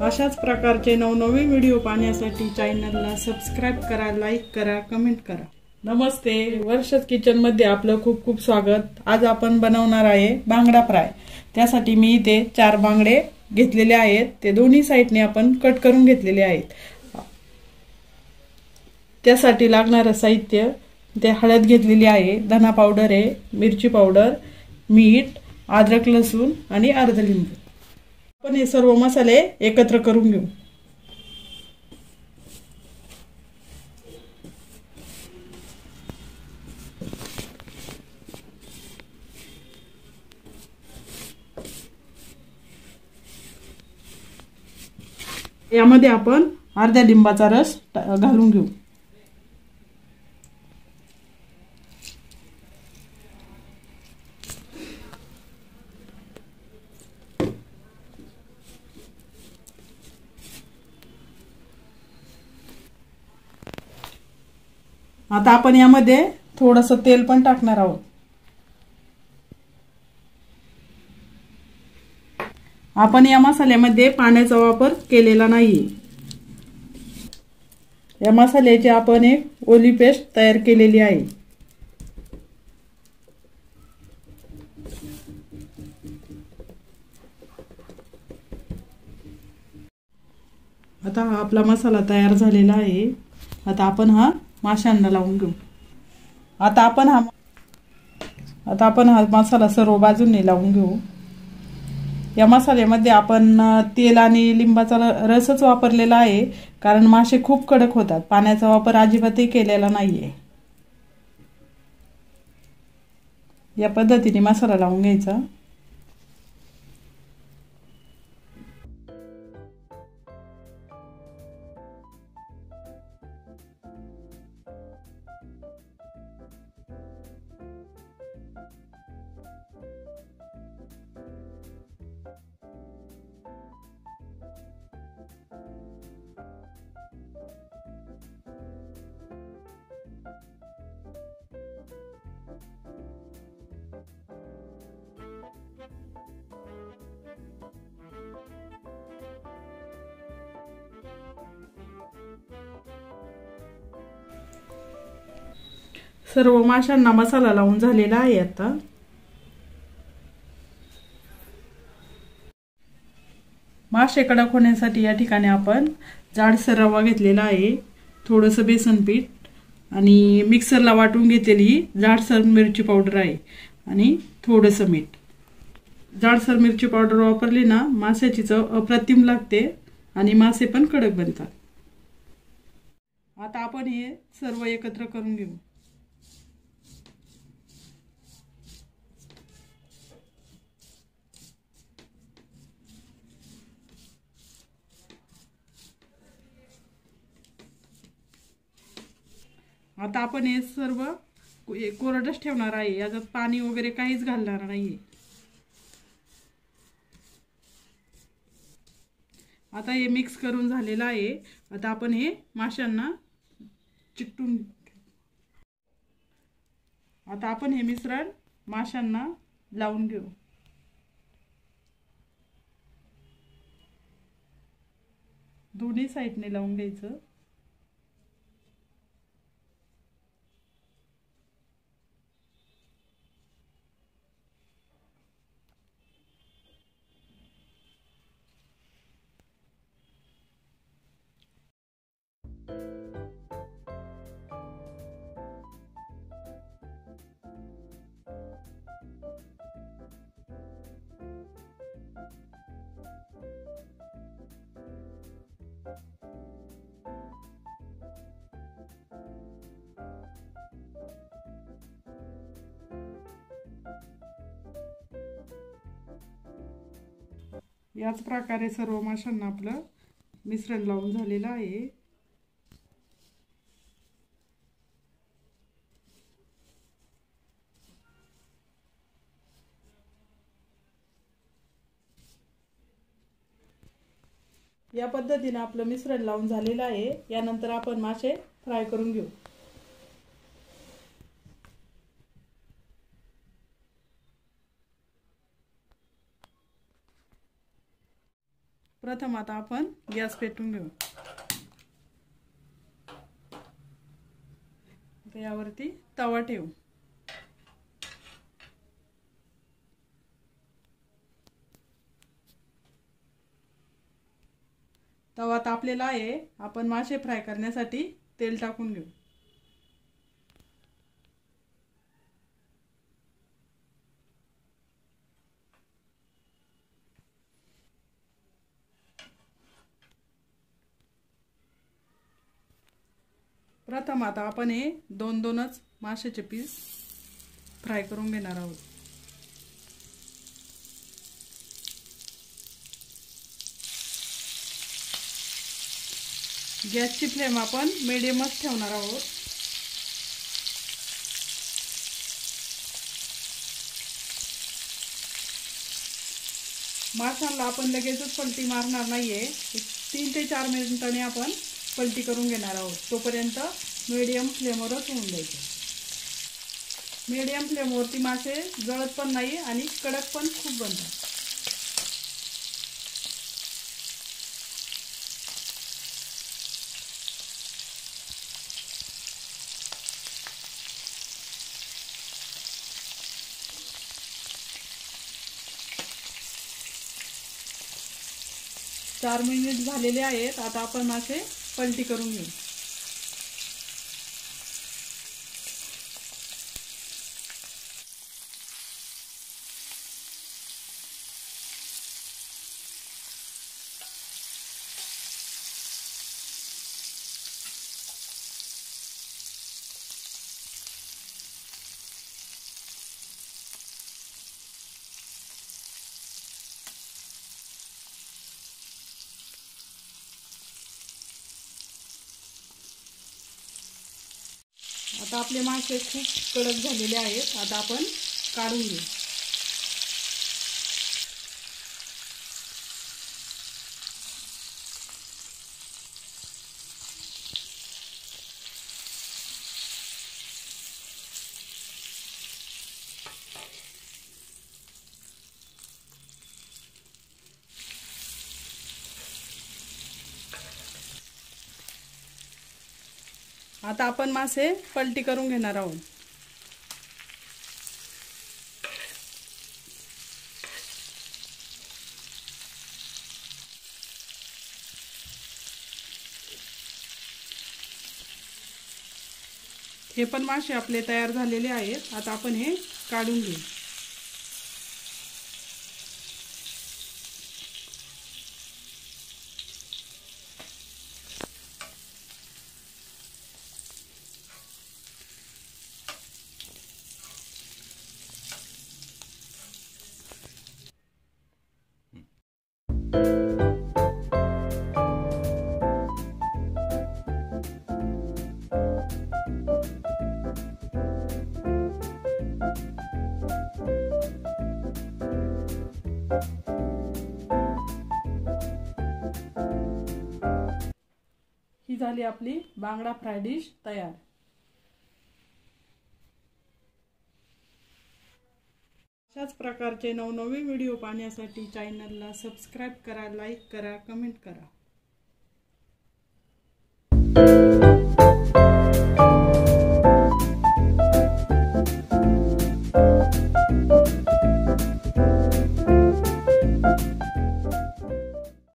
अशाच प्रकारचे नवनवीन व्हिडिओ पाहण्यासाठी चॅनलला सबस्क्राइब करा, लाईक करा, कमेंट करा। नमस्ते, वर्षात किचन मध्ये आपलं खूप खूप स्वागत। आज आपण बनवणार आहे बांगडा फ्राय। त्यासाठी मी इथे 4 बांगडे घेतलेले आहेत। ते दोन्ही साइडने आपण कट करून घेतलेले आहेत। त्यासाठी लागणारे साहित्य ते हळद घेतलेली आहे, धना पावडर आहे, मिरची पावडर, मीठ, अद्रक लसूण आणि अर्ध लिंबू। आपण हे सर्व मसाले एकत्र करून घेऊ। यामध्ये आपण अर्ध्या लिंबाचा रस घालून घेऊ। आता आपण यामध्ये थोडंसं तेल पण टाकणार आहोत। आपण या मसाल्यामध्ये पाण्याचा वापर केलेला नाहीये। या मसाल्याची आपण एक ओली पेस्ट तयार केलेली आहे। आता हा आपला मसाला तयार झालेला आहे। आता आपण हा माशांना लावून घेऊ। आता आपण हा मसाला सर्व बाजूंनी लावून घेऊ। या मसाल्यामध्ये आपण तेल आणि लिंबाचा रसच वापरलेला आहे, कारण मासे खूप कडक होतात। पाण्याचा वापर अजिबातही केलेला नाहीये। या पद्धतीने मसाला लावून घ्यायचा। सर्व माशांना मसाला लावून झालेला आहे। आता मासे कडक होण्यासाठी या ठिकाणी आपण जाडसर रवा घेतलेला आहे, थोडंसं बेसन पीठ आणि मिक्सरला वाटून घेतलेली जाडसर मिरची पावडर आहे आणि थोडंसं मीठ। जाडसर मिरची पावडर वापरली ना माशाची चव अप्रतिम लागते आणि मासे पण कडक बनतात। आता आपण हे सर्व एकत्र करून घेऊ। आता आपण हे सर्व कोरडच ठेवणार आहे, याच्यात पाणी वगैरे काहीच घालणार नाहीये। आता हे मिक्स करून झालेलं आहे। आता आपण हे माशांना चिकटून आता आपण हे मिश्रण माशांना लावून घेऊ। दोन्ही साइडने लावून घ्यायचं। याच प्रकारे सर्व माशांना आपलं मिश्रण लावून झालेलं आहे। या पद्धतीने आपलं मिश्रण लावून झालेलं आहे। यानंतर आपण मासे फ्राय करून घेऊ। प्रथम आता आपण गॅस पेटवून घेऊ। यावरती तवा ठेवू। तवा तापलेला आहे, आपण मासे फ्राय करण्यासाठी तेल टाकून घेऊ। प्रथम आता आपण हे दोनच माशाचे पीस फ्राय करून घेणार आहोत। गॅसची फ्लेम आपण मीडियमच ठेवणार आहोत। माशांना आपण लगेचच पलटी मारणार नाहीये, 3 ते 4 मिनिटांनी आपण पलटी करून घेणार आहोत। तोपर्यंत मीडियम फ्लेमवरच होऊन द्यायचे। मीडियम फ्लेमवरती मासे जळत पण नाही आणि कडक पण खूप बनतात। चार मिनिट झालेले आहेत, आता आपण मासे पलटी करून घेऊ। आता आपले मासे खूप कडक झालेले आहेत, आता आपण काढून घेऊ। आता आपण मासे पलटी करून घेणार आहोत। हे पण मासे आपले तयार झालेले आहेत, आता आपण हे काढून घेऊ। ही झाली आपली बांगडा फ्राय डिश तयार। अशाच प्रकारचे नवनवीन व्हिडिओ पाहण्यासाठी चॅनलला सबस्क्राइब करा, लाईक करा, कमेंट करा।